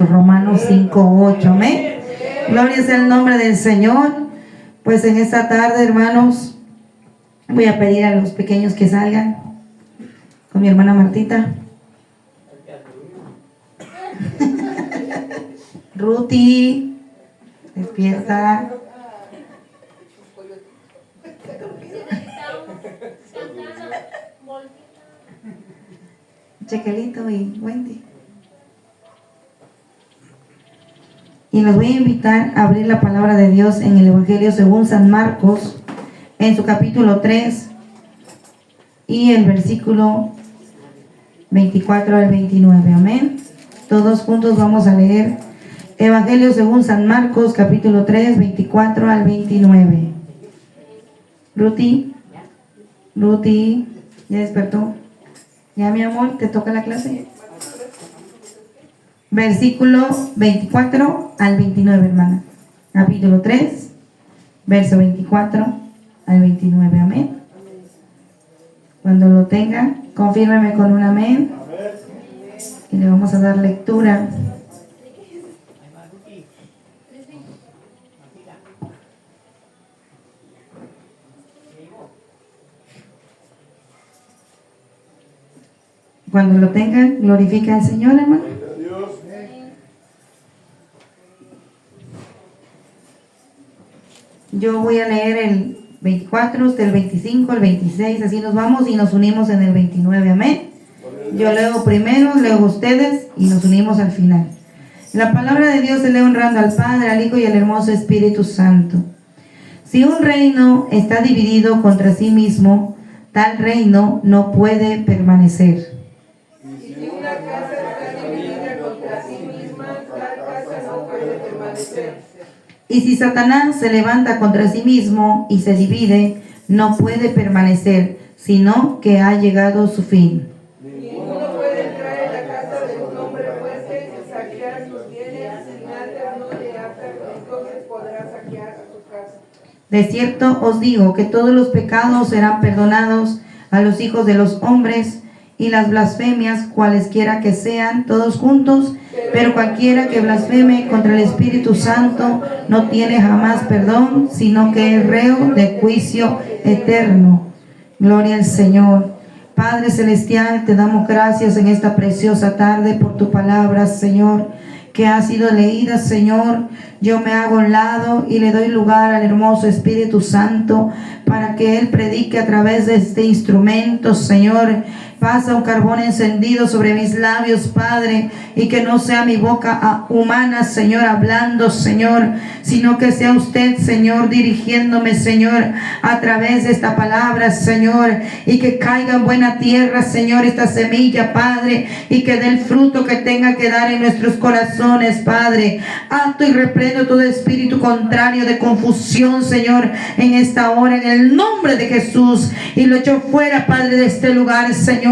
Romanos 5:8, amén. Gloria sea el nombre del Señor. Pues en esta tarde, hermanos, voy a pedir a los pequeños que salgan con mi hermana Martita. Ruti, despierta. Chequelito y Wendy. Y los voy a invitar a abrir la palabra de Dios en el Evangelio según San Marcos, en su capítulo 3 y el versículo 24 al 29. Amén. Todos juntos vamos a leer Evangelio según San Marcos, capítulo 3, 24 al 29. Ruti, ¿ya despertó? ¿Ya, mi amor? ¿Te toca la clase? Versículo 24 al 29, hermana. Capítulo 3, verso 24 al 29. Amén. Cuando lo tenga, confírmeme con un amén. Y le vamos a dar lectura. Cuando lo tengan, glorifica al Señor, hermano. Yo voy a leer el 24, usted el 25, el 26, así nos vamos y nos unimos en el 29, amén. Yo leo primero, luego ustedes y nos unimos al final. La palabra de Dios se lee honrando al Padre, al Hijo y al hermoso Espíritu Santo. Si un reino está dividido contra sí mismo, tal reino no puede permanecer. Y si una casa está dividida contra sí misma, tal casa no puede permanecer. Y si Satanás se levanta contra sí mismo y se divide, no puede permanecer, sino que ha llegado su fin. Ninguno puede entrar en la casa de un hombre fuerte y saquear sus bienes sin antes no le ata, entonces podrá saquear a su casa. De cierto os digo que todos los pecados serán perdonados a los hijos de los hombres, y las blasfemias, cualesquiera que sean, todos juntos, pero cualquiera que blasfeme contra el Espíritu Santo no tiene jamás perdón, sino que es reo de juicio eterno. Gloria al Señor. Padre Celestial, te damos gracias en esta preciosa tarde por tu palabra, Señor, que ha sido leída, Señor. Yo me hago a un lado y le doy lugar al hermoso Espíritu Santo para que Él predique a través de este instrumento, Señor. Pasa un carbón encendido sobre mis labios, Padre, y que no sea mi boca humana, Señor, hablando, Señor, sino que sea usted, Señor, dirigiéndome, Señor, a través de esta palabra, Señor, y que caiga en buena tierra, Señor, esta semilla, Padre, y que dé el fruto que tenga que dar en nuestros corazones, Padre. Ato y reprendo todo espíritu contrario de confusión, Señor, en esta hora, en el nombre de Jesús, y lo echo fuera, Padre, de este lugar, Señor.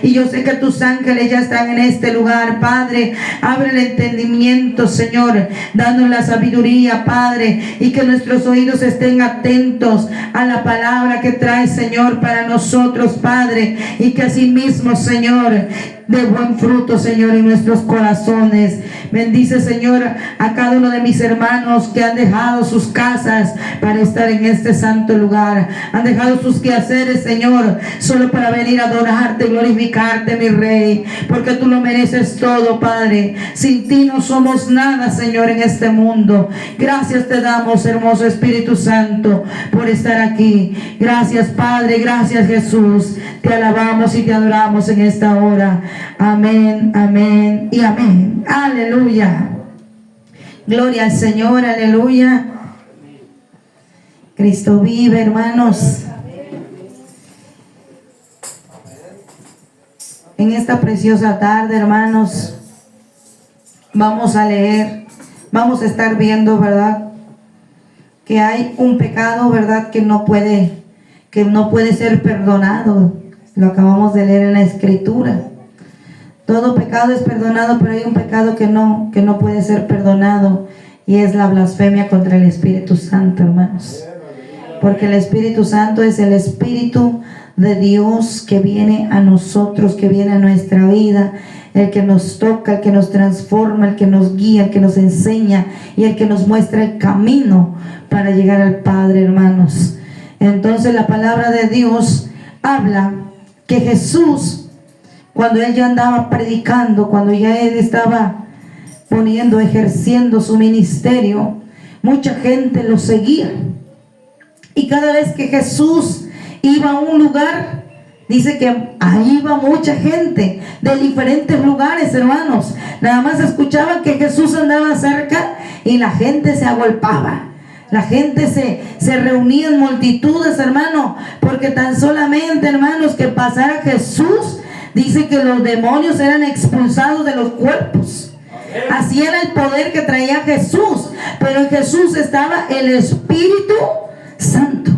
Y yo sé que tus ángeles ya están en este lugar, Padre. Abre el entendimiento, Señor, dándonos la sabiduría, Padre, y que nuestros oídos estén atentos a la palabra que trae, Señor, para nosotros, Padre, y que asimismo, Señor, de buen fruto, Señor, en nuestros corazones. Bendice, Señor, a cada uno de mis hermanos que han dejado sus casas para estar en este santo lugar. Han dejado sus quehaceres, Señor, solo para venir a adorarte, glorificarte, mi Rey, porque tú lo mereces todo, Padre. Sin ti no somos nada, Señor, en este mundo. Gracias te damos, hermoso Espíritu Santo, por estar aquí. Gracias, Padre, gracias, Jesús. Te alabamos y te adoramos en esta hora. Amén, amén y amén. Aleluya. Gloria al Señor, aleluya. Cristo vive, hermanos. En esta preciosa tarde, hermanos, vamos a leer, vamos a estar viendo, ¿verdad?, que hay un pecado, ¿verdad?, que no puede ser perdonado. Lo acabamos de leer en la Escritura. Todo pecado es perdonado, pero hay un pecado que no puede ser perdonado, y es la blasfemia contra el Espíritu Santo, hermanos. Porque el Espíritu Santo es el Espíritu de Dios que viene a nosotros, que viene a nuestra vida, el que nos toca, el que nos transforma, el que nos guía, el que nos enseña y el que nos muestra el camino para llegar al Padre, hermanos. Entonces la palabra de Dios habla que Jesús, cuando Él ya andaba predicando, cuando ya Él estaba ejerciendo su ministerio, mucha gente lo seguía. Y cada vez que Jesús iba a un lugar, dice que ahí iba mucha gente de diferentes lugares, hermanos. Nada más escuchaban que Jesús andaba cerca y la gente se agolpaba. La gente se reunía en multitudes, hermano, porque tan solamente, hermanos, que pasara Jesús, dice que los demonios eran expulsados de los cuerpos. Así era el poder que traía Jesús. Pero en Jesús estaba el Espíritu Santo,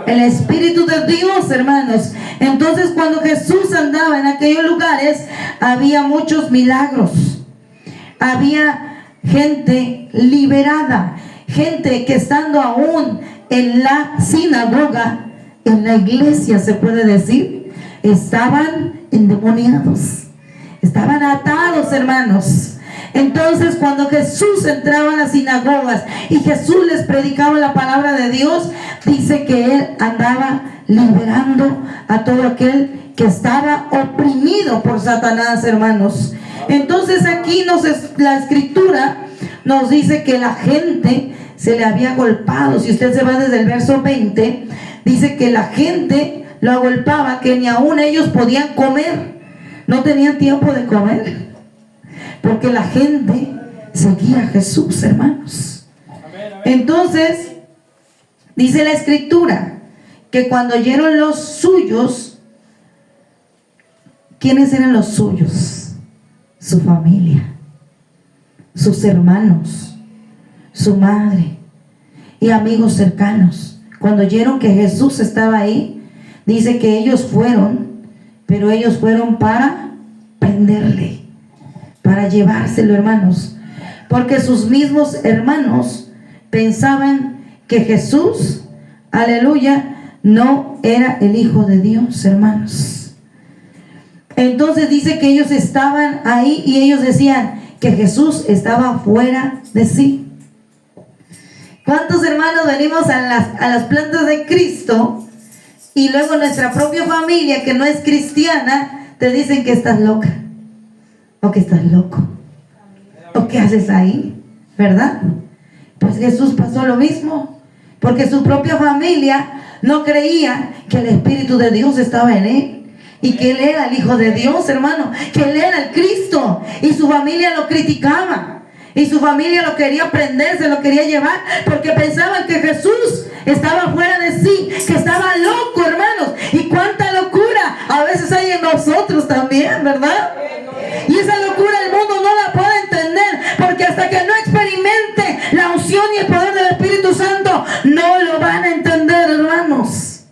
el Espíritu de Dios, hermanos. Entonces cuando Jesús andaba en aquellos lugares, había muchos milagros, había gente liberada, gente que estando aún en la sinagoga, en la iglesia se puede decir, estaban endemoniados, estaban atados, hermanos. Entonces cuando Jesús entraba a las sinagogas y Jesús les predicaba la palabra de Dios, dice que Él andaba liberando a todo aquel que estaba oprimido por Satanás, hermanos. Entonces aquí la escritura nos dice que la gente se le había agolpado. Si usted se va desde el verso 20, dice que la gente lo agolpaba, que ni aún ellos podían comer, no tenían tiempo de comer, porque la gente seguía a Jesús, hermanos. Entonces dice la escritura que cuando oyeron los suyos, ¿quiénes eran los suyos? Su familia, sus hermanos, su madre y amigos cercanos. Cuando oyeron que Jesús estaba ahí, dice que ellos fueron, pero ellos fueron para prenderle, para llevárselo, hermanos, porque sus mismos hermanos pensaban que Jesús, aleluya, no era el Hijo de Dios, hermanos. Entonces dice que ellos estaban ahí y ellos decían que Jesús estaba fuera de sí. ¿Cuántos hermanos venimos a las plantas de Cristo y luego nuestra propia familia que no es cristiana te dicen que estás loca, o que estás loco, o qué haces ahí, ¿verdad? Pues Jesús pasó lo mismo, porque su propia familia no creía que el Espíritu de Dios estaba en Él y que Él era el Hijo de Dios, hermano, que Él era el Cristo, y su familia lo criticaba. Y su familia lo quería prender, se lo quería llevar, porque pensaban que Jesús estaba fuera de sí, que estaba loco, hermanos. Y cuánta locura a veces hay en nosotros también, ¿verdad? Y esa locura el mundo no la puede entender, porque hasta que no experimente la unción y el poder del Espíritu Santo, no lo van a entender, hermanos.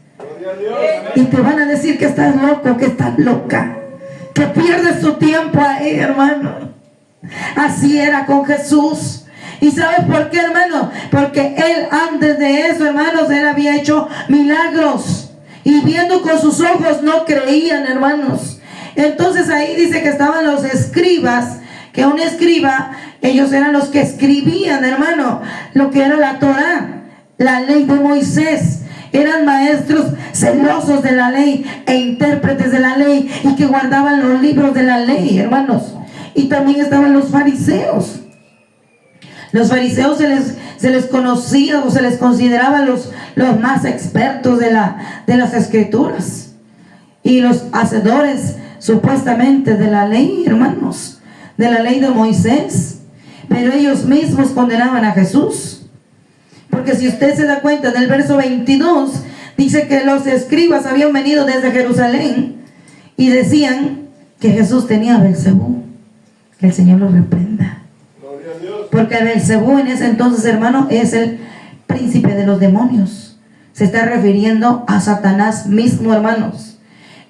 Y te van a decir que estás loco, que estás loca, que pierdes tu tiempo ahí, hermano. Así era con Jesús. ¿Y sabes por qué, hermano? Porque Él antes de eso, hermanos, Él había hecho milagros, y viendo con sus ojos no creían, hermanos. Entonces ahí dice que estaban los escribas, que un escriba, ellos eran los que escribían, hermano, lo que era la Torá, la ley de Moisés. Eran maestros celosos de la ley e intérpretes de la ley, y que guardaban los libros de la ley, hermanos. Y también estaban los fariseos. Los fariseos se les conocía, o se les consideraba los más expertos de las escrituras, y los hacedores supuestamente de la ley, hermanos, de la ley de Moisés. Pero ellos mismos condenaban a Jesús, porque si usted se da cuenta, en el verso 22 dice que los escribas habían venido desde Jerusalén y decían que Jesús tenía Beelzebú. Que el Señor lo reprenda. Porque Beelzebú en ese entonces, hermano, es el príncipe de los demonios. Se está refiriendo a Satanás mismo, hermanos.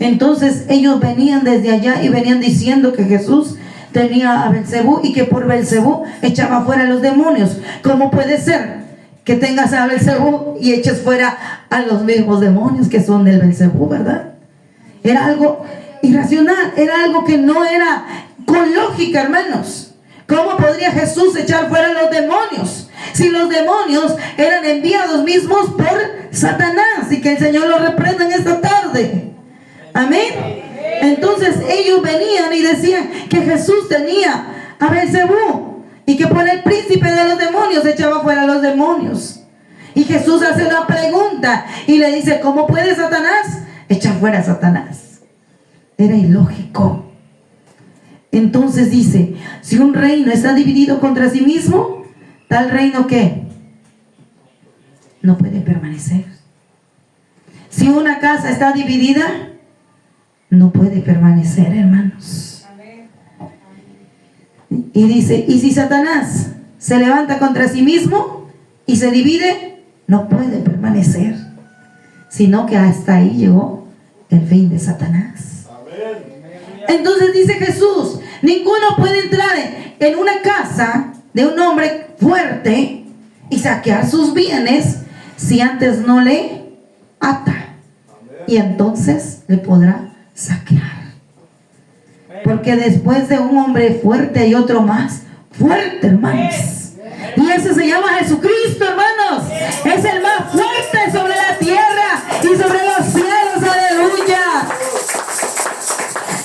Entonces ellos venían desde allá y venían diciendo que Jesús tenía a Beelzebú, y que por Beelzebú echaba fuera a los demonios. ¿Cómo puede ser que tengas a Beelzebú y eches fuera a los mismos demonios que son del Beelzebú, verdad? Era algo irracional, era algo que no era con lógica, hermanos. ¿Cómo podría Jesús echar fuera a los demonios si los demonios eran enviados mismos por Satanás? Y que el Señor los reprenda en esta tarde. Amén. Entonces ellos venían y decían que Jesús tenía a Beelzebú y que por el príncipe de los demonios echaba fuera a los demonios. Y Jesús hace una pregunta y le dice: ¿cómo puede Satanás echar fuera a Satanás? Era ilógico. Entonces dice: si un reino está dividido contra sí mismo, tal reino que no puede permanecer. Si una casa está dividida, no puede permanecer, hermanos. Y dice: y si Satanás se levanta contra sí mismo y se divide, no puede permanecer, sino que hasta ahí llegó el fin de Satanás. Entonces dice Jesús: ninguno puede entrar en una casa de un hombre fuerte y saquear sus bienes si antes no le ata, y entonces le podrá saquear. Porque después de un hombre fuerte hay otro más fuerte, hermanos, y ese se llama Jesucristo, hermanos. Es el más fuerte sobre la tierra y sobre los cielos. Aleluya.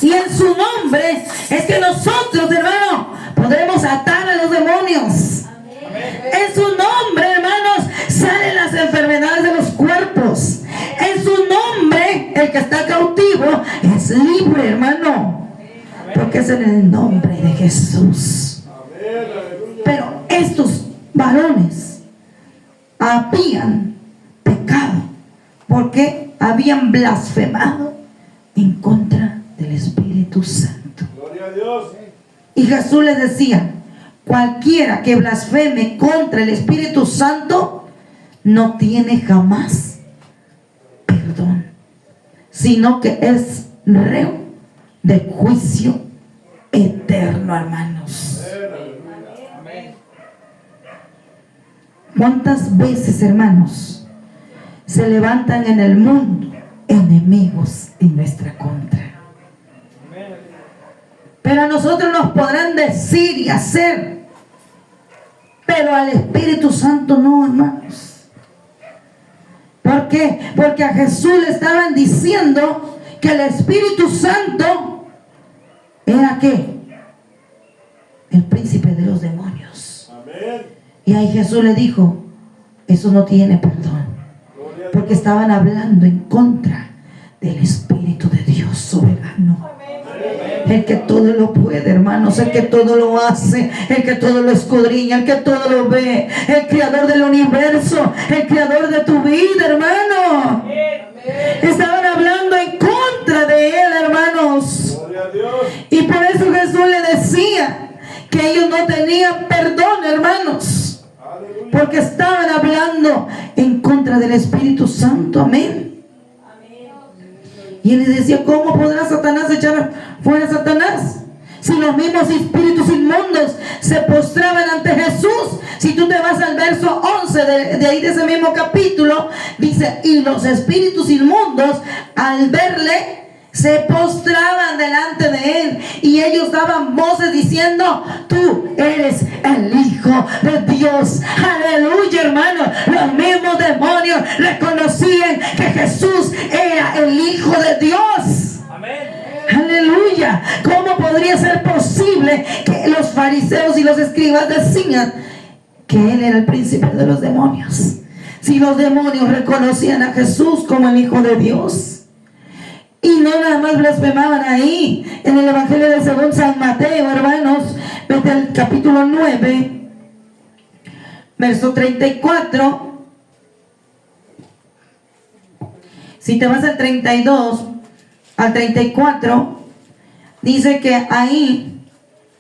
Y en su nombre es que nosotros, hermanos, podremos atar a los demonios. En su nombre, hermanos, salen las enfermedades de los cuerpos. En su nombre, el que está cautivo es libre, hermano, porque es en el nombre de Jesús. Pero estos varones habían pecado porque habían blasfemado en contra del Espíritu Santo. Gloria a Dios. Y Jesús les decía: cualquiera que blasfeme contra el Espíritu Santo no tiene jamás perdón, sino que es reo de juicio eterno, hermanos. ¿Cuántas veces, hermanos, se levantan en el mundo enemigos en nuestra contra? Pero a nosotros nos podrán decir y hacer, pero al Espíritu Santo no, hermanos. ¿Por qué? Porque a Jesús le estaban diciendo que el Espíritu Santo era ¿qué? El príncipe de los demonios. Amén. Y ahí Jesús le dijo: eso no tiene perdón, porque estaban hablando en contra del Espíritu de Dios soberano. El que todo lo puede, hermanos, el que todo lo hace, el que todo lo escudriña, el que todo lo ve, el creador del universo, el creador de tu vida, hermano. Estaban hablando en contra de él, hermanos. Y por eso Jesús le decía que ellos no tenían perdón, hermanos, porque estaban hablando en contra del Espíritu Santo. Amén. Y él les decía: ¿cómo podrá Satanás echar fuera a Satanás si los mismos espíritus inmundos se postraban ante Jesús? Si tú te vas al verso 11 de ahí de ese mismo capítulo, dice: y los espíritus inmundos al verle se postraban delante de él, y ellos daban voces diciendo: tú eres el Hijo de Dios. Aleluya, hermano. Los mismos demonios reconocían que Jesús era el Hijo de Dios. Amén. Aleluya. ¿Cómo podría ser posible que los fariseos y los escribas decían que él era el príncipe de los demonios, si los demonios reconocían a Jesús como el Hijo de Dios? Y no nada más blasfemaban ahí. En el Evangelio de según San Mateo, hermanos, vete al capítulo 9, verso 34. Si te vas al 32, al 34, dice que ahí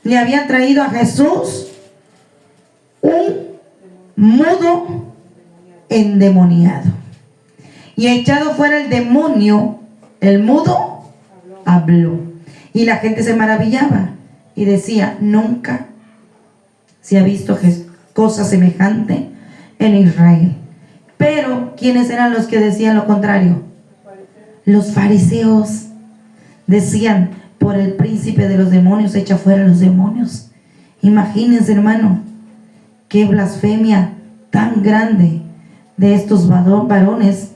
le habían traído a Jesús un mudo endemoniado. Y echado fuera el demonio, el mudo habló. Y la gente se maravillaba y decía: nunca se ha visto cosa semejante en Israel. Pero ¿quiénes eran los que decían lo contrario? Los fariseos decían, por el príncipe de los demonios, echa fuera los demonios. Imagínense, hermano, qué blasfemia tan grande de estos varones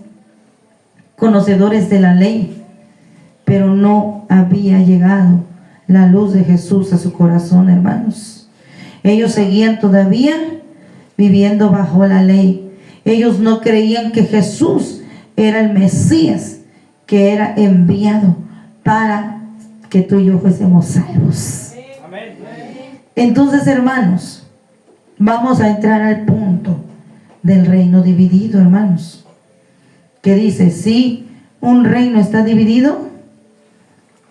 conocedores de la ley, pero no había llegado la luz de Jesús a su corazón, hermanos. Ellos seguían todavía viviendo bajo la ley. Ellos no creían que Jesús era el Mesías, que era enviado para que tú y yo fuésemos salvos. Entonces, hermanos, vamos a entrar al punto del reino dividido, hermanos, que dice, si un reino está dividido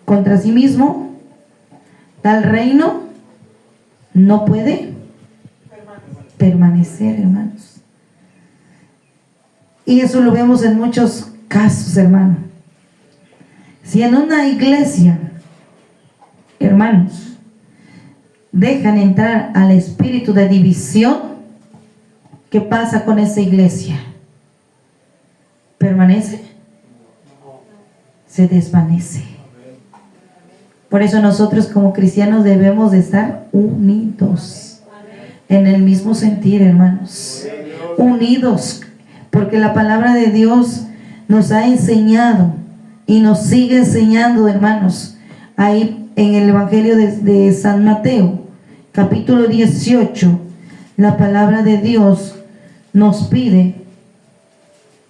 contra sí mismo, tal reino no puede permanecer, hermanos. Y eso lo vemos en muchos casos, hermano. Si en una iglesia, hermanos, dejan entrar al espíritu de división, ¿qué pasa con esa iglesia? ¿Permanece? Se desvanece. Por eso nosotros como cristianos debemos de estar unidos en el mismo sentir, hermanos. Unidos, porque la palabra de Dios nos ha enseñado y nos sigue enseñando, hermanos. Ahí en el Evangelio de San Mateo, capítulo 18, la palabra de Dios nos pide,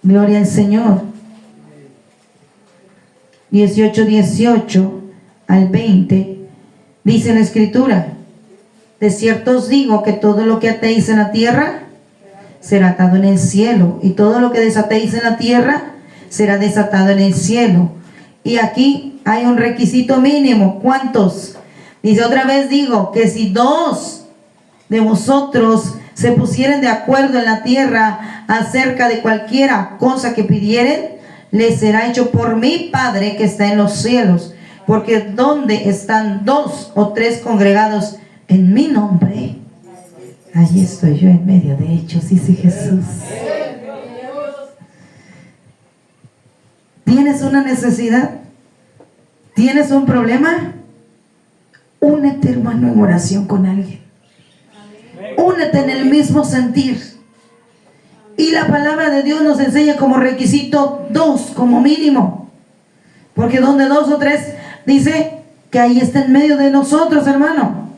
gloria al Señor, 18 al 20, dice la Escritura, de cierto os digo que todo lo que atéis en la tierra será atado en el cielo, y todo lo que desatéis en la tierra será desatado en el cielo. Y aquí hay un requisito mínimo. ¿Cuántos? Dice, otra vez digo, que si dos de vosotros se pusieren de acuerdo en la tierra acerca de cualquiera cosa que pidieren, les será hecho por mi Padre que está en los cielos. Porque donde están 2 o 3 congregados en mi nombre, allí estoy yo en medio de ellos, dice Jesús. ¿Tienes una necesidad? ¿Tienes un problema? Únete, hermano, en oración con alguien. Únete en el mismo sentir. Y la palabra de Dios nos enseña como requisito 2 como mínimo. Porque donde 2 o 3 dice que ahí está en medio de nosotros, hermano.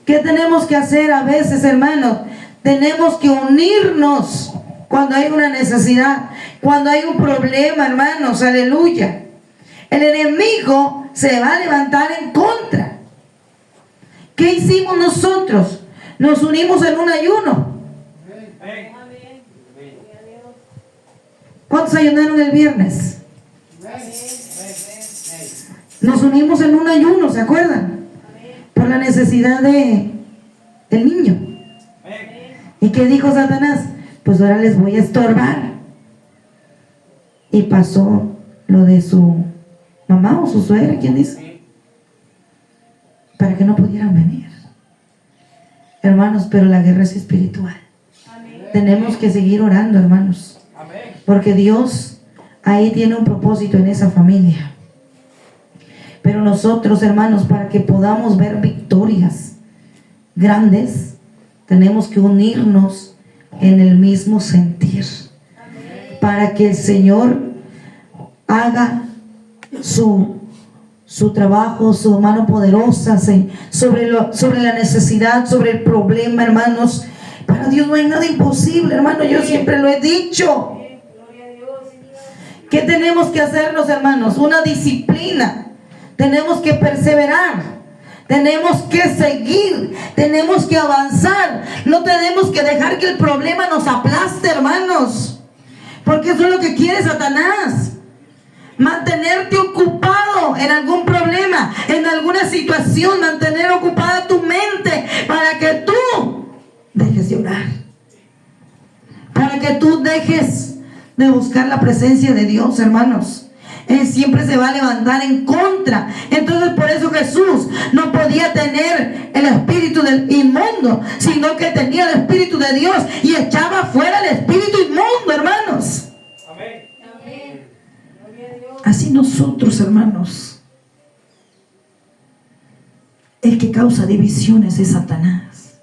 ¿Qué tenemos que hacer a veces, hermanos? Tenemos que unirnos cuando hay una necesidad, cuando hay un problema, hermanos, aleluya. El enemigo se va a levantar en contra. ¿Qué hicimos nosotros? Nos unimos en un ayuno. ¿Cuántos ayunaron el viernes? Nos unimos en un ayuno, ¿se acuerdan? Por la necesidad del niño. ¿Y qué dijo Satanás? Pues ahora les voy a estorbar. Y pasó lo de su mamá o su suegra, ¿quién dice? Para que no pudieran venir. Hermanos, pero la guerra es espiritual. Tenemos que seguir orando, hermanos. Porque Dios ahí tiene un propósito en esa familia. Pero nosotros, hermanos, para que podamos ver victorias grandes, tenemos que unirnos en el mismo sentir. Para que el Señor haga su trabajo, su mano poderosa sobre la necesidad, sobre el problema, hermanos. Para Dios no hay nada imposible, hermano. Yo siempre lo he dicho. ¿Qué tenemos que hacernos, hermanos? Una disciplina. Tenemos que perseverar, tenemos que seguir, tenemos que avanzar. No tenemos que dejar que el problema nos aplaste, hermanos, porque eso es lo que quiere Satanás. Mantenerte ocupado en algún problema, en alguna situación, mantener ocupada tu mente para que tú dejes de orar, para que tú dejes de buscar la presencia de Dios, hermanos. Él siempre se va a levantar en contra. Entonces por eso Jesús no podía tener el espíritu del inmundo, sino que tenía el espíritu de Dios y echaba fuera el espíritu inmundo, hermanos. Amén. Así nosotros, hermanos, el que causa divisiones es Satanás.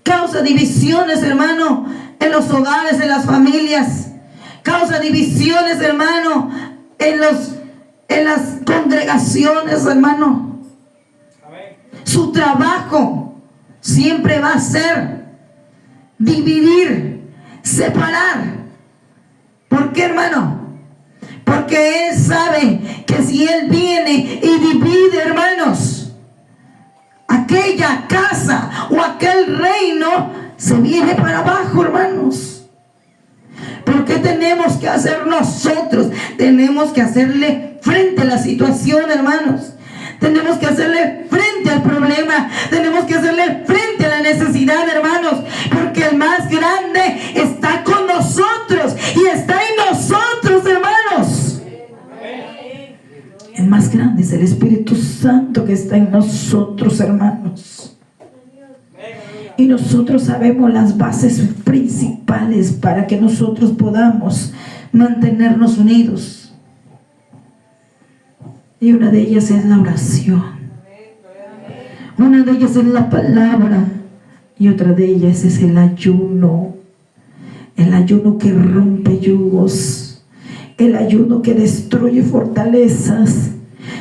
Causa divisiones, hermano, en los hogares, en las familias. Causa divisiones, hermano, en las congregaciones, hermano. Su trabajo siempre va a ser dividir, separar. ¿Por qué, hermano? Porque él sabe que si él viene y divide, hermanos, aquella casa o aquel reino se viene para abajo, hermanos. ¿Por qué tenemos que hacer nosotros? Tenemos que hacerle frente a la situación, hermanos. Tenemos que hacerle frente al problema. Tenemos que hacerle frente a la necesidad, hermanos. Porque el más grande está con nosotros y está en nosotros, hermanos. El más grande es el Espíritu Santo que está en nosotros, hermanos. Y nosotros sabemos las bases principales para que nosotros podamos mantenernos unidos. Y una de ellas es la oración. Una de ellas es la palabra. Y otra de ellas es el ayuno. El ayuno que rompe yugos. El ayuno que destruye fortalezas.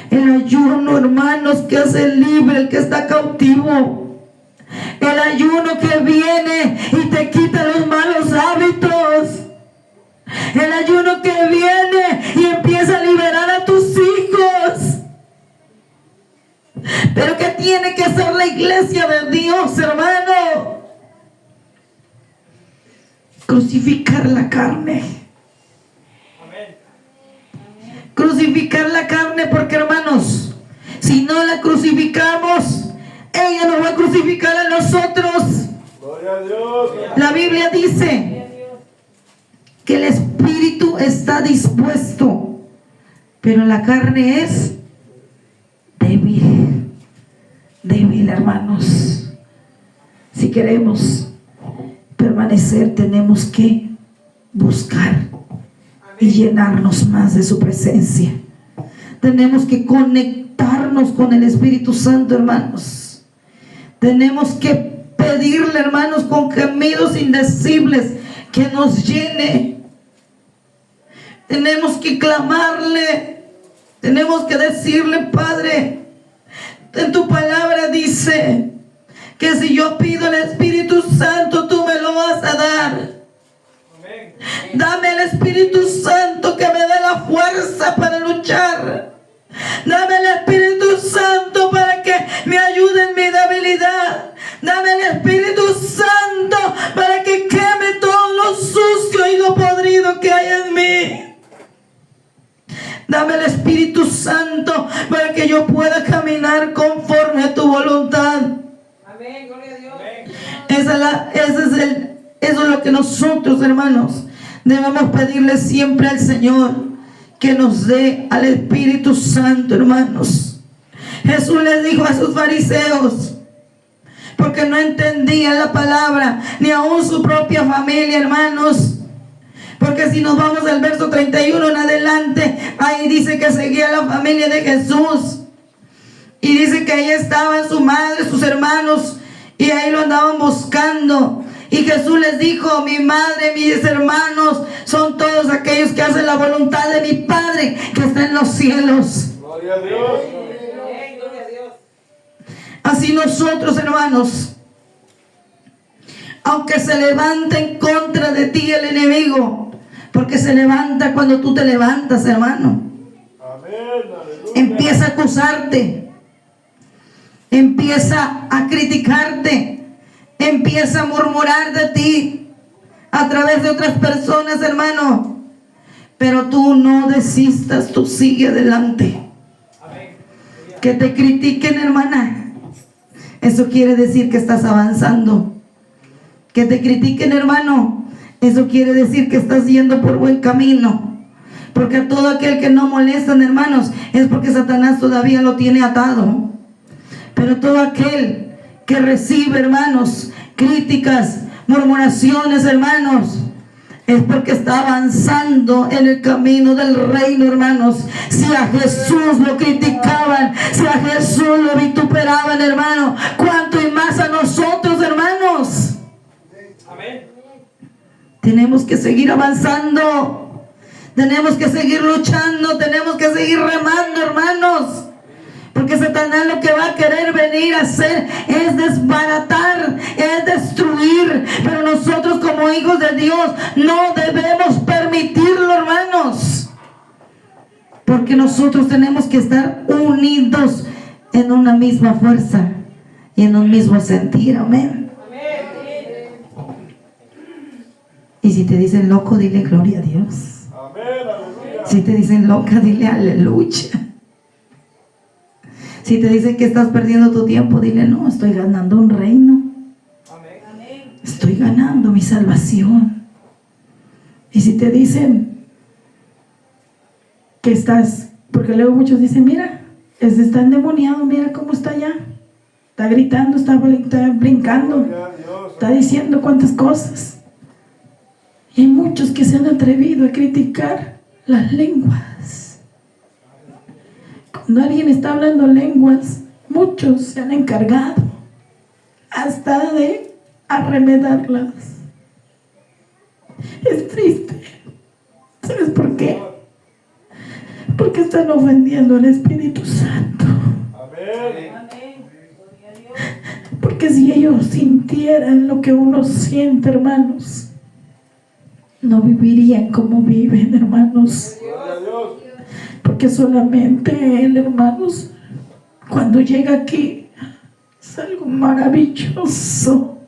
El ayuno, hermanos, que hace libre el que está cautivo. El ayuno que viene y te quita los malos hábitos. El ayuno que viene y empieza a liberar a tus hijos. Pero ¿qué tiene que hacer la iglesia de Dios, hermano? Crucificar la carne. Crucificar la carne, porque, hermanos, si no la crucificamos, ella nos va a crucificar a nosotros. Gloria a Dios. La Biblia dice que el espíritu está dispuesto, pero la carne es débil. Débil, hermanos. Si queremos permanecer, tenemos que buscar y llenarnos más de su presencia. Tenemos que conectarnos con el Espíritu Santo, hermanos. Tenemos que pedirle, hermanos, con gemidos indecibles, que nos llene. Tenemos que clamarle. Tenemos que decirle: Padre, en tu palabra dice que si yo pido el Espíritu Santo, tú me lo vas a dar. Dame el Espíritu Santo que me dé la fuerza para luchar. Dame el Espíritu Santo para que me ayude en mi debilidad. Dame el Espíritu Santo para que queme todo lo sucio y lo podrido que hay en mí. Dame el Espíritu Santo para que yo pueda caminar conforme a tu voluntad. Amén, gloria a Dios. Eso es lo que nosotros, hermanos, debemos pedirle siempre al Señor, que nos dé al Espíritu Santo, hermanos. Jesús les dijo a sus fariseos, porque no entendían la palabra, ni aún su propia familia, hermanos. Porque si nos vamos al verso 31 en adelante, ahí dice que seguía la familia de Jesús. Y dice que ahí estaban su madre, sus hermanos, y ahí lo andaban buscando. Y Jesús les dijo: mi madre, mis hermanos son todos aquellos que hacen la voluntad de mi Padre que está en los cielos. Gloria a Dios. Gloria a Dios. Así nosotros, hermanos, aunque se levante en contra de ti el enemigo, porque se levanta cuando tú te levantas, hermano. Amén. Aleluya. Empieza a acusarte, empieza a criticarte, empieza a murmurar de ti a través de otras personas, hermano. Pero tú no desistas, tú sigue adelante. Que te critiquen, hermana, eso quiere decir que estás avanzando. Que te critiquen, hermano, eso quiere decir que estás yendo por buen camino. Porque a todo aquel que no molestan, hermanos, es porque Satanás todavía lo tiene atado. Pero todo aquel que recibe, hermanos, críticas, murmuraciones, hermanos, es porque está avanzando en el camino del reino, hermanos. Si a Jesús lo criticaban, si a Jesús lo vituperaban, hermano, cuánto y más a nosotros, hermanos. Amén. Tenemos que seguir avanzando, tenemos que seguir luchando, tenemos que seguir remando, hermanos. Porque Satanás lo que va a querer venir a hacer es desbaratar, es destruir. Pero nosotros como hijos de Dios no debemos permitirlo, hermanos. Porque nosotros tenemos que estar unidos en una misma fuerza y en un mismo sentir. Amén. Y si te dicen loco, dile gloria a Dios. Amén, aleluya. Si te dicen loca, dile aleluya. Si te dicen que estás perdiendo tu tiempo, dile no, estoy ganando un reino. Estoy ganando mi salvación. Y si te dicen que estás, porque luego muchos dicen, mira, está endemoniado, mira cómo está allá. Está gritando, está brincando, Gloria a Dios. está diciendo cuántas cosas. Y hay muchos que se han atrevido a criticar las lenguas. Cuando alguien está hablando lenguas, muchos se han encargado hasta de arremedarlas. Es triste. ¿Sabes por qué? Porque están ofendiendo al Espíritu Santo. Amén. Porque si ellos sintieran lo que uno siente, hermanos, no vivirían como viven, hermanos. Gloria a Dios. Porque solamente Él, hermanos, cuando llega aquí, es algo maravilloso.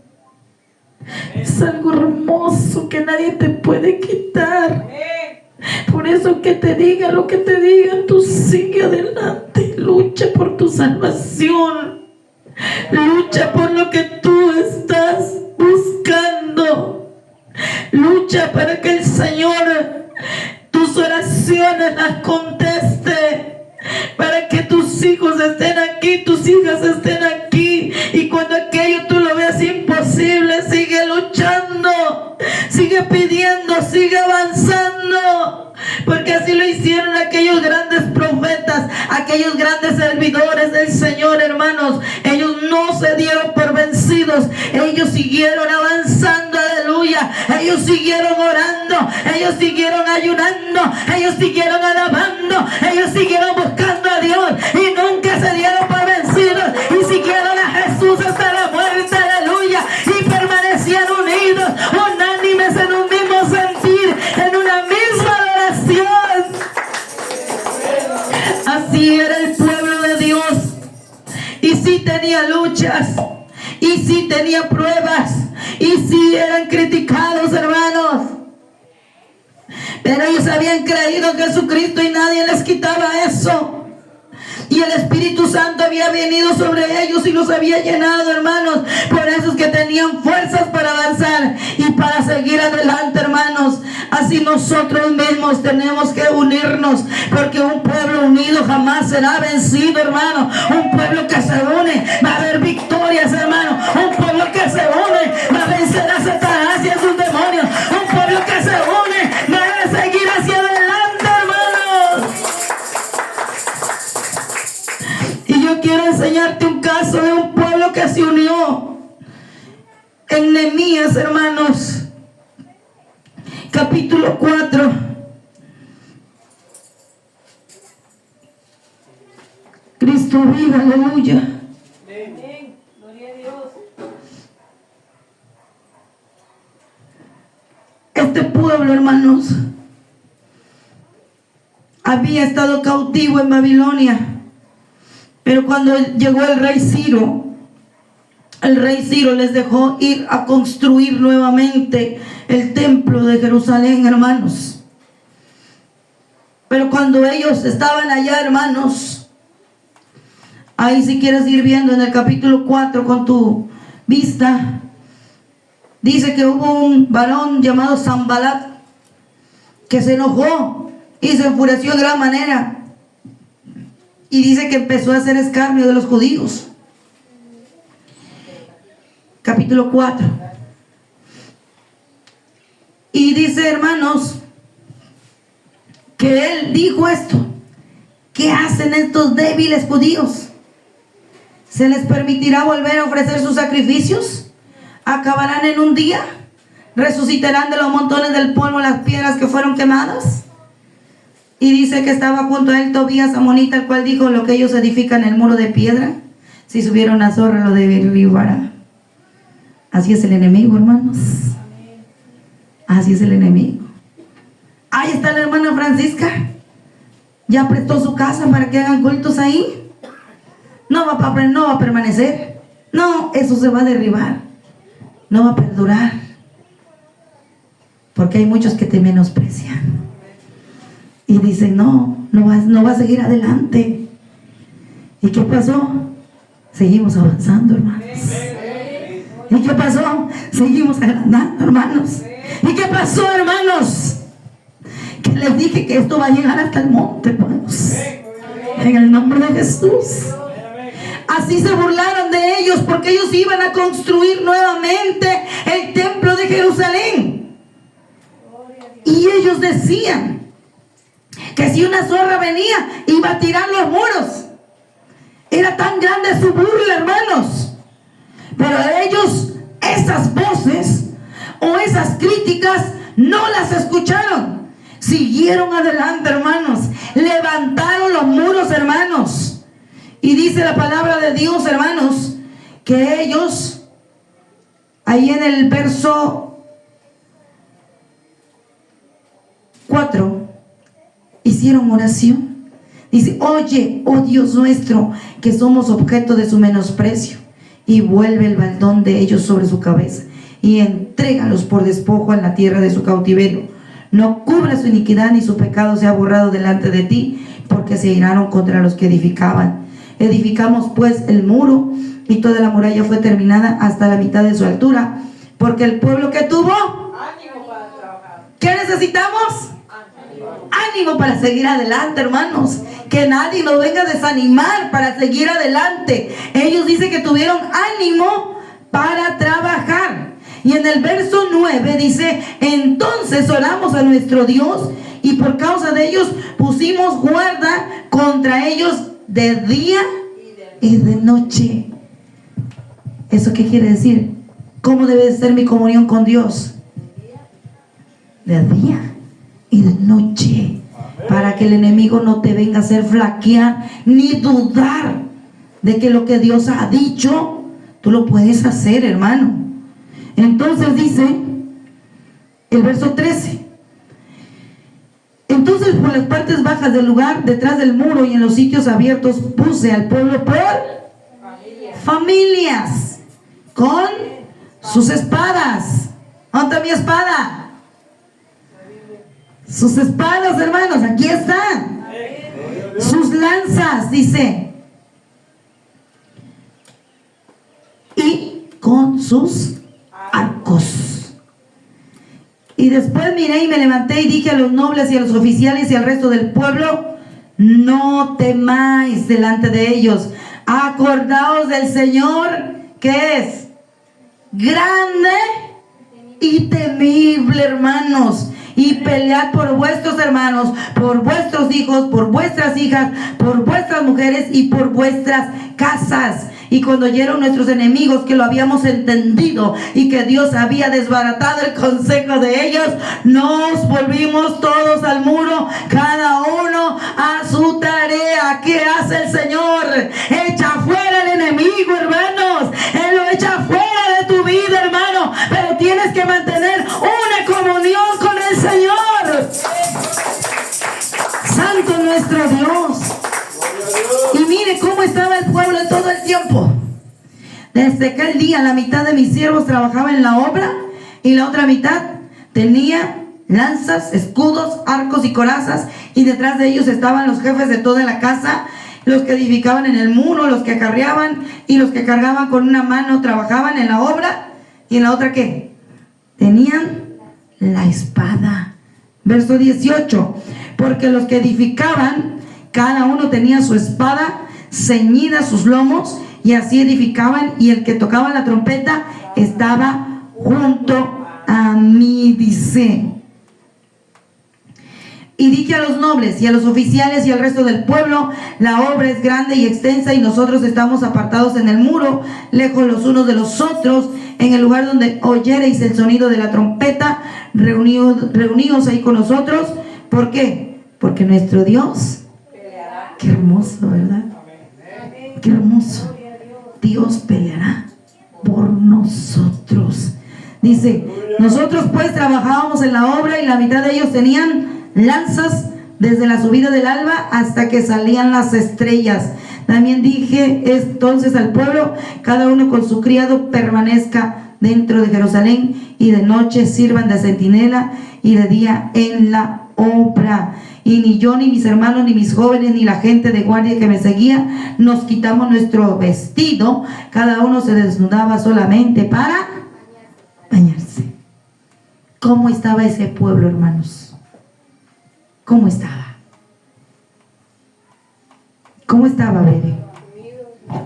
Es algo hermoso que nadie te puede quitar. Por eso que te diga lo que te digan, tú sigue adelante. Lucha por tu salvación. Lucha por lo que tú estás buscando. Lucha para que el Señor tus oraciones las conteste, para que tus hijos estén aquí, tus hijas estén aquí. Y cuando aquello tú lo veas imposible, sigue luchando, sigue pidiendo, sigue avanzando. Porque así lo hicieron aquellos grandes profetas, aquellos grandes servidores del Señor, hermanos. Ellos no se dieron por vencidos, ellos siguieron avanzando, aleluya. Ellos siguieron orando, ellos siguieron ayunando, ellos siguieron alabando, ellos siguieron buscando a Dios y nunca se dieron por vencidos y siguieron a Jesús hasta la muerte, aleluya. Y permanecían unidos, unánimes en un mismo sentir, en una misma adoración. Así era el pueblo de Dios. Y sí tenía luchas, y sí tenía pruebas, y sí eran criticados, hermanos. Pero ellos habían creído en Jesucristo y nadie les quitaba eso. Y el Espíritu Santo había venido sobre ellos y los había llenado, hermanos. Por eso es que tenían fuerzas para avanzar y para seguir adelante, hermanos. Así nosotros mismos tenemos que unirnos, porque un pueblo unido jamás será vencido, hermano. Un pueblo que se une va a haber victorias, hermano. Un pueblo que se une va a vencer a Satanás y a sus demonios. Un pueblo que se une va a seguir hacia adelante, hermanos. Y yo quiero enseñarte un caso de un pueblo que se unió en Nehemías, hermanos. Capítulo 4. Cristo vive, aleluya. Amén. Gloria a Dios. Este pueblo, hermanos, había estado cautivo en Babilonia. Pero cuando llegó el rey Ciro les dejó ir a construir nuevamente el templo de Jerusalén, hermanos. Pero cuando ellos estaban allá, hermanos, ahí si quieres ir viendo en el capítulo 4 con tu vista, dice que hubo un varón llamado Sanbalat que se enojó y se enfureció de gran manera. Y dice que empezó a hacer escarnio de los judíos. Capítulo 4. Y dice, hermanos, que él dijo esto: ¿qué hacen estos débiles judíos? ¿Se les permitirá volver a ofrecer sus sacrificios? ¿Acabarán en un día? ¿Resucitarán de los montones del polvo las piedras que fueron quemadas? Y dice que estaba junto a él Tobías amonita, el cual dijo: lo que ellos edifican el muro de piedra, si subiera una zorra lo derribará. Así es el enemigo, hermanos. Así es el enemigo. Ahí está la hermana Francisca. Ya prestó su casa para que hagan cultos ahí. No va a permanecer. No, eso se va a derribar. No va a perdurar. Porque hay muchos que te menosprecian. Y dicen, no va a seguir adelante. ¿Y qué pasó? Seguimos avanzando, hermanos. ¿Y qué pasó? Seguimos agrandando, hermanos. ¿Y qué pasó, hermanos? Que les dije que esto va a llegar hasta el monte, hermanos. En el nombre de Jesús. Así se burlaron de ellos, porque ellos iban a construir nuevamente el templo de Jerusalén. Y ellos decían que si una zorra venía, iba a tirar los muros. Era tan grande su burla, hermanos. Pero ellos, esas voces o esas críticas, no las escucharon. Siguieron adelante, hermanos. Levantaron los muros, hermanos. Y dice la palabra de Dios, hermanos, que ellos, ahí en el verso 4, hicieron oración. Dice: oye, oh Dios nuestro, que somos objeto de su menosprecio, y vuelve el baldón de ellos sobre su cabeza, y entrégalos por despojo en la tierra de su cautiverio. No cubra su iniquidad, ni su pecado sea borrado delante de ti, porque se iraron contra los que edificaban. Edificamos pues el muro, y toda la muralla fue terminada hasta la mitad de su altura, porque el pueblo que tuvo, ¿qué necesitamos? Ánimo para seguir adelante, hermanos. Que nadie nos venga a desanimar para seguir adelante. Ellos dicen que tuvieron ánimo para trabajar. Y en el verso 9 dice: entonces oramos a nuestro Dios, y por causa de ellos pusimos guarda contra ellos de día y de noche. ¿Eso qué quiere decir? ¿Cómo debe ser mi comunión con Dios? De día y de noche, para que el enemigo no te venga a hacer flaquear ni dudar de que lo que Dios ha dicho tú lo puedes hacer, hermano. Entonces dice el verso 13: entonces por las partes bajas del lugar, detrás del muro y en los sitios abiertos, puse al pueblo por familias con sus espadas. ¿Dónde está mi espada? Sus espadas, hermanos, aquí están. Sus lanzas, dice. Y con sus arcos. Y después miré y me levanté y dije a los nobles y a los oficiales y al resto del pueblo: no temáis delante de ellos. Acordaos del Señor, que es grande y temible, hermanos. Y pelead por vuestros hermanos, por vuestros hijos, por vuestras hijas, por vuestras mujeres y por vuestras casas. Y cuando oyeron nuestros enemigos que lo habíamos entendido y que Dios había desbaratado el consejo de ellos, nos volvimos todos al muro, cada uno a su tarea. ¿Qué hace el Señor? Echa fuera el enemigo, hermanos. Él lo echa fuera de tu vida, hermano. Pero tienes que mantener una comunión con el Señor. Santo nuestro Dios. Y mire cómo estaba el pueblo todo el tiempo. Desde aquel día la mitad de mis siervos trabajaba en la obra, y la otra mitad tenía lanzas, escudos, arcos y corazas, y detrás de ellos estaban los jefes de toda la casa, los que edificaban en el muro, los que acarreaban y los que cargaban con una mano trabajaban en la obra, y en la otra ¿qué? Tenían la espada. Verso 18: porque los que edificaban, cada uno tenía su espada ceñida a sus lomos, y así edificaban, y el que tocaba la trompeta estaba junto a mí, dice. Y dije a los nobles y a los oficiales y al resto del pueblo: la obra es grande y extensa, y nosotros estamos apartados en el muro, lejos los unos de los otros, en el lugar donde oyereis el sonido de la trompeta. Reunidos ahí con nosotros. ¿Por qué? Porque nuestro Dios, qué hermoso, ¿verdad? Qué hermoso. Dios peleará por nosotros. Dice: nosotros pues trabajábamos en la obra, y la mitad de ellos tenían lanzas desde la subida del alba hasta que salían las estrellas. También dije entonces al pueblo: cada uno con su criado permanezca dentro de Jerusalén, y de noche sirvan de centinela, y de día en la obra. Y ni yo, ni mis hermanos, ni mis jóvenes, ni la gente de guardia que me seguía, nos quitamos nuestro vestido. Cada uno se desnudaba solamente para bañarse. ¿Cómo estaba ese pueblo, hermanos? ¿Cómo estaba? ¿Cómo estaba, bebé?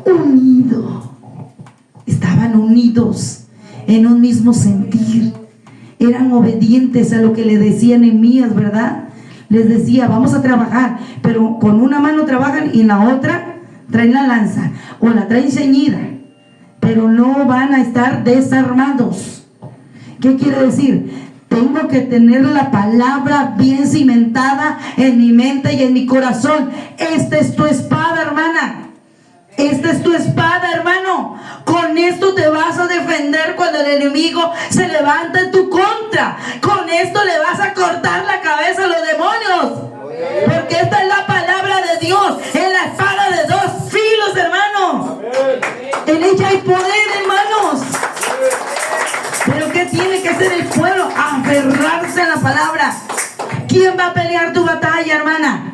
Unido. Estaban unidos en un mismo sentir. Eran obedientes a lo que le decía Nehemías, ¿verdad? Les decía: vamos a trabajar, pero con una mano trabajan y en la otra traen la lanza o la traen ceñida, pero no van a estar desarmados. ¿Qué quiere decir? Tengo que tener la palabra bien cimentada en mi mente y en mi corazón. Esta es tu espada, hermana. Esta es tu espada, hermano. Con esto te vas a defender cuando el enemigo se levanta en tu contra. Con esto le vas a cortar la cabeza a los demonios. Porque esta es la palabra de Dios. Es la espada de dos filos, hermano. En ella hay poder, hermanos. Pero ¿qué tiene que hacer el pueblo? Aferrarse a la palabra. ¿Quién va a pelear tu batalla, hermana?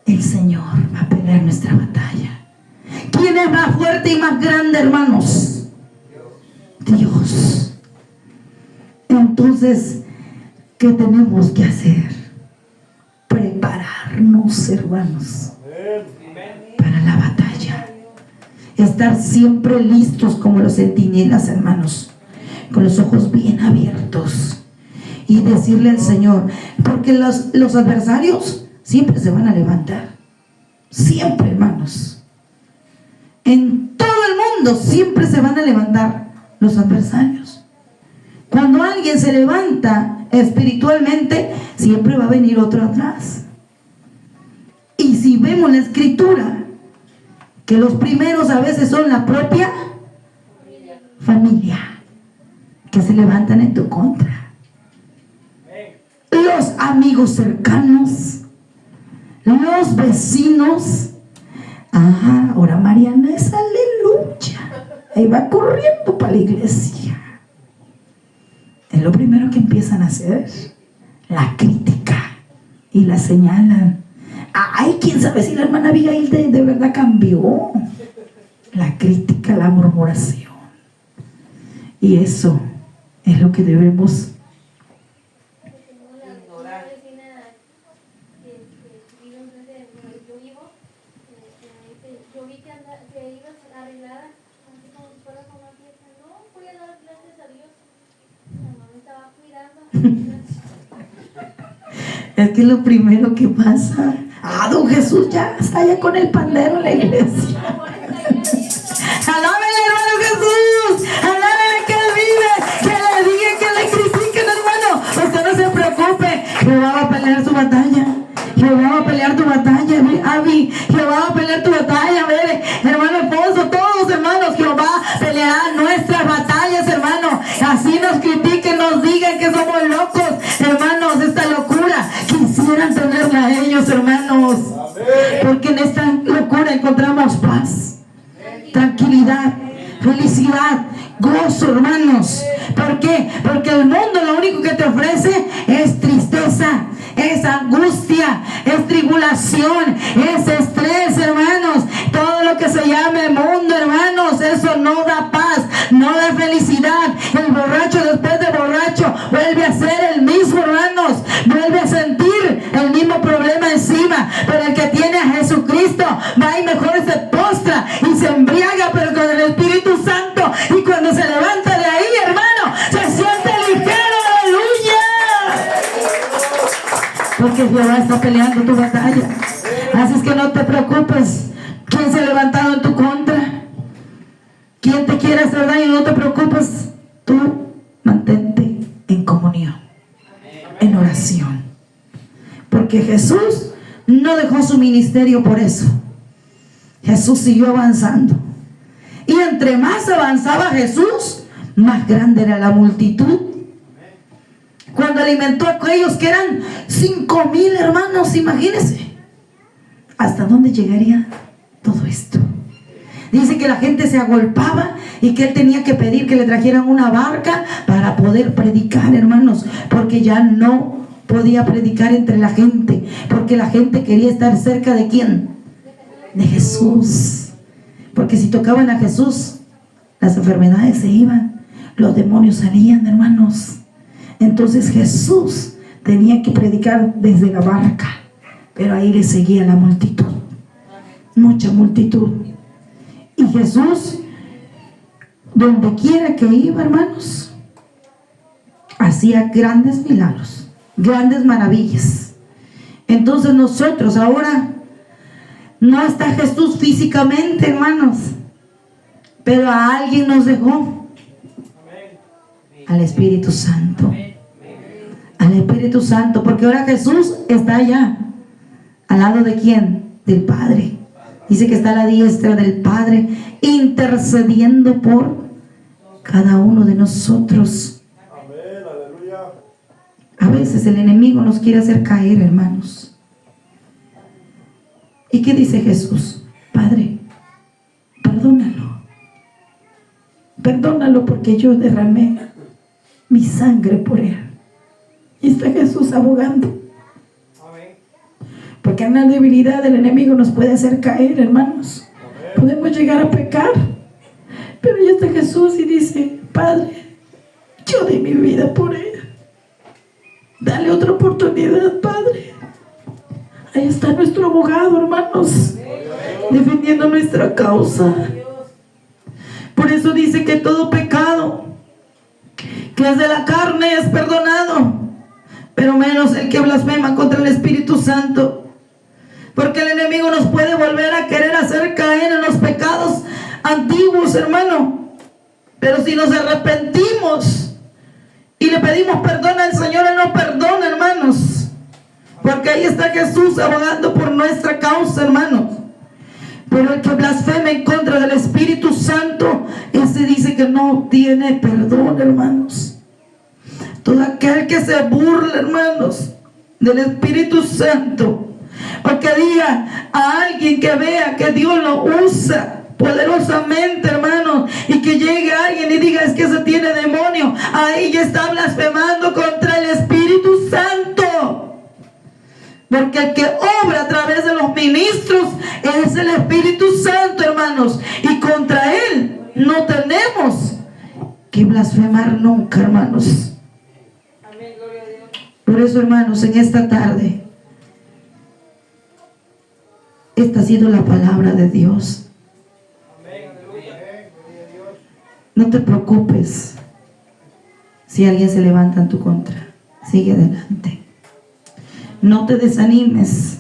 El Señor va a pelear nuestra batalla. ¿Quién es más fuerte y más grande, hermanos? Dios. Entonces, ¿qué tenemos que hacer? Prepararnos, hermanos, para la batalla. Estar siempre listos como los centinelas, hermanos, con los ojos bien abiertos, y decirle al Señor, porque los adversarios siempre se van a levantar. Siempre, hermanos. En todo el mundo siempre se van a levantar los adversarios. Cuando alguien se levanta espiritualmente, siempre va a venir otro atrás. Y si vemos la escritura, que los primeros a veces son la propia familia, que se levantan en tu contra. Los amigos cercanos, los vecinos. Ahora Mariana es aleluya, ahí va corriendo para la iglesia. Es lo primero que empiezan a hacer, la crítica, y la señalan. Ay, quién sabe si la hermana Abigail de verdad cambió. La crítica, la murmuración. Y eso es lo que debemos Es que lo primero que pasa, don Jesús ya está allá con el pandero en la iglesia. Alábele, hermano Jesús, alábele que Él vive, que le digan, que le critiquen, hermano. Usted no se preocupe, Jehová va a pelear su batalla. Jehová va a pelear tu batalla, Abby. Jehová va a pelear tu batalla, bebé. Hermano esposo, todos hermanos, Jehová peleará nuestras batallas, hermano. Así nos critiquen, nos digan que somos locos, hermanos, esta locura. Quisieran tenerla a ellos, hermanos. Porque en esta locura encontramos paz, tranquilidad, felicidad, gozo, hermanos. ¿Por qué? Porque el mundo lo único que te ofrece es tristeza, es angustia, es tribulación, es estrés, hermanos. Todo lo que se llame mundo, hermanos, eso no da paz, no da felicidad. El borracho después de borracho vuelve a ser el mismo, hermanos, vuelve a sentir el mismo problema encima. Pero el que tiene a Jesucristo va y mejor se postra y se embriaga, pero con el Espíritu Santo, y cuando se levanta de está peleando tu batalla. Así es que no te preocupes. ¿Quién se ha levantado en tu contra? ¿Quién te quiere hacer daño? No te preocupes. Tú mantente en comunión, en oración. Porque Jesús no dejó su ministerio por eso. Jesús siguió avanzando. Y entre más avanzaba Jesús, más grande era la multitud. Cuando alimentó a aquellos que eran 5,000 hermanos, imagínense. ¿Hasta dónde llegaría todo esto? Dice que la gente se agolpaba y que él tenía que pedir que le trajeran una barca para poder predicar, hermanos, porque ya no podía predicar entre la gente, porque la gente quería estar cerca de ¿quién? De Jesús. Porque si tocaban a Jesús, las enfermedades se iban, los demonios salían, hermanos. Entonces Jesús tenía que predicar desde la barca, pero ahí le seguía la multitud, mucha multitud. Y Jesús, donde quiera que iba, hermanos, hacía grandes milagros, grandes maravillas. Entonces nosotros ahora, no está Jesús físicamente, hermanos, pero a alguien nos dejó, al Espíritu Santo, al Espíritu Santo, porque ahora Jesús está allá, al lado de ¿quién? Del Padre. Dice que está a la diestra del Padre, intercediendo por cada uno de nosotros. Amén, aleluya. A veces el enemigo nos quiere hacer caer, hermanos. ¿Y qué dice Jesús? Padre, perdónalo. Perdónalo porque yo derramé mi sangre por él. Y está Jesús abogando. Porque en la debilidad del enemigo nos puede hacer caer, hermanos. Podemos llegar a pecar. Pero ya está Jesús y dice, Padre, yo di mi vida por él. Dale otra oportunidad, Padre. Ahí está nuestro abogado, hermanos, defendiendo nuestra causa. Por eso dice que todo pecado que es de la carne es perdonado, pero menos el que blasfema contra el Espíritu Santo. Porque el enemigo nos puede volver a querer hacer caer en los pecados antiguos, hermano. Pero si nos arrepentimos y le pedimos perdón al Señor, Él nos perdona, hermanos. Porque ahí está Jesús abogando por nuestra causa, hermanos. Pero el que blasfeme en contra del Espíritu Santo, ese dice que no tiene perdón, hermanos. Todo aquel que se burla, hermanos, del Espíritu Santo, o que diga a alguien que vea que Dios lo usa poderosamente, hermanos, y que llegue alguien y diga es que se tiene demonio, ahí ya está blasfemando contra el Espíritu Santo. Porque el que obra a través de los ministros es el Espíritu Santo, hermanos, y contra él no tenemos que blasfemar nunca, hermanos. Por eso, hermanos, en esta tarde, esta ha sido la palabra de Dios. No te preocupes si alguien se levanta en tu contra. Sigue adelante. No te desanimes.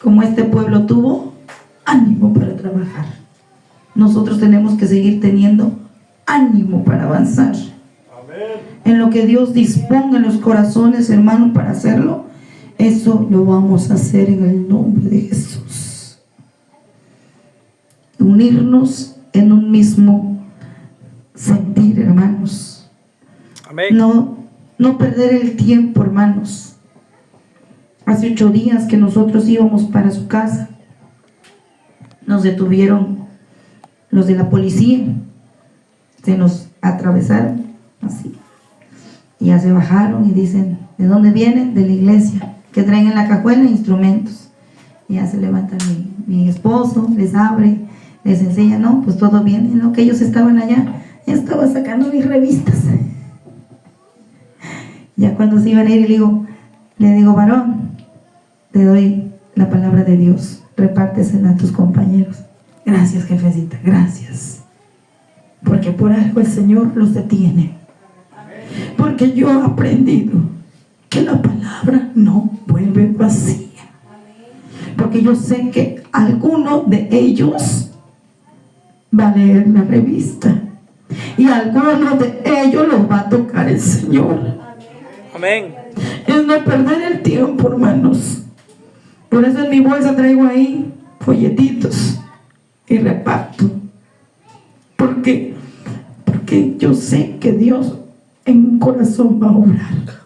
Como este pueblo tuvo ánimo para trabajar, nosotros tenemos que seguir teniendo ánimo para avanzar. En lo que Dios disponga en los corazones, hermano, para hacerlo, eso lo vamos a hacer en el nombre de Jesús. Unirnos en un mismo sentir, hermanos. Amén. No perder el tiempo, hermanos. Hace 8 días que nosotros íbamos para su casa, nos detuvieron los de la policía, se nos atravesaron así, y ya se bajaron y dicen, ¿de dónde vienen? De la iglesia. Que traen en la cajuela instrumentos. Y ya se levanta mi esposo, les abre, les enseña, no, pues todo bien. En lo que ellos estaban allá, ya estaba sacando mis revistas. Ya cuando se iban a ir, le digo, varón, te doy la palabra de Dios, repártesela a tus compañeros. Gracias, jefecita, gracias. Porque por algo el Señor los detiene. Porque yo he aprendido que la palabra no vuelve vacía. porque yo sé que alguno de ellos va a leer la revista y alguno de ellos los va a tocar el Señor. Amén. Es no perder el tiempo, hermanos. Por eso en mi bolsa traigo ahí folletitos y reparto. Porque yo sé que Dios en un corazón va a obrar,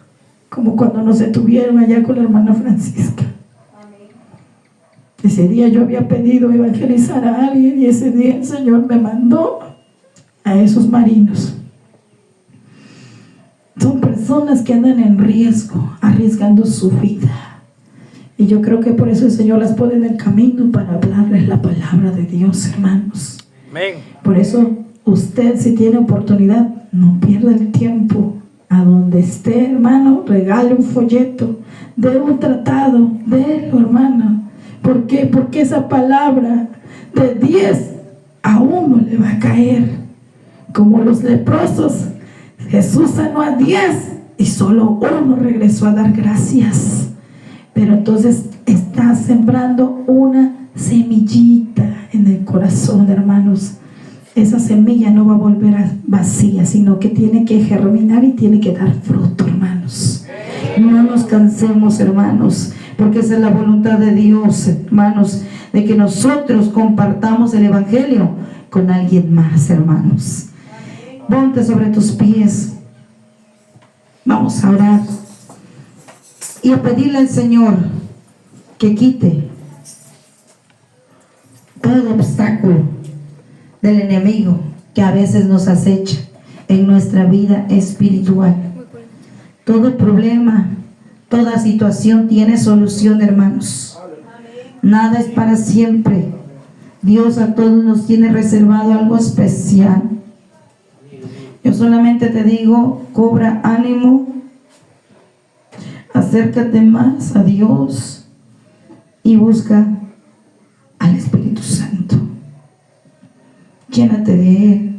como cuando nos detuvieron allá con la hermana Francisca. Ese día yo había pedido evangelizar a alguien y ese día el Señor me mandó a esos marinos. Son personas que andan en riesgo, arriesgando su vida. Y yo creo que por eso el Señor las pone en el camino para hablarles la palabra de Dios, hermanos. Amén. Por eso usted, si tiene oportunidad, no pierda el tiempo. A donde esté, hermano, regale un folleto, dé un tratado, délo, hermano. ¿Por qué? Porque esa palabra de 10 a 1 le va a caer. Como los leprosos, Jesús sanó a 10 y solo 1 regresó a dar gracias. Pero entonces está sembrando una semillita en el corazón, hermanos. Esa semilla no va a volver vacía, sino que tiene que germinar y tiene que dar fruto, hermanos. No nos cansemos, hermanos, porque esa es la voluntad de Dios, hermanos, de que nosotros compartamos el evangelio con alguien más, hermanos. Ponte sobre tus pies. Vamos a orar y a pedirle al Señor que quite todo obstáculo del enemigo que a veces nos acecha en nuestra vida espiritual. Todo problema, toda situación tiene solución, hermanos. Nada es para siempre. Dios a todos nos tiene reservado algo especial. Yo solamente te digo, cobra ánimo, acércate más a Dios y busca al Espíritu Santo. Llénate de Él.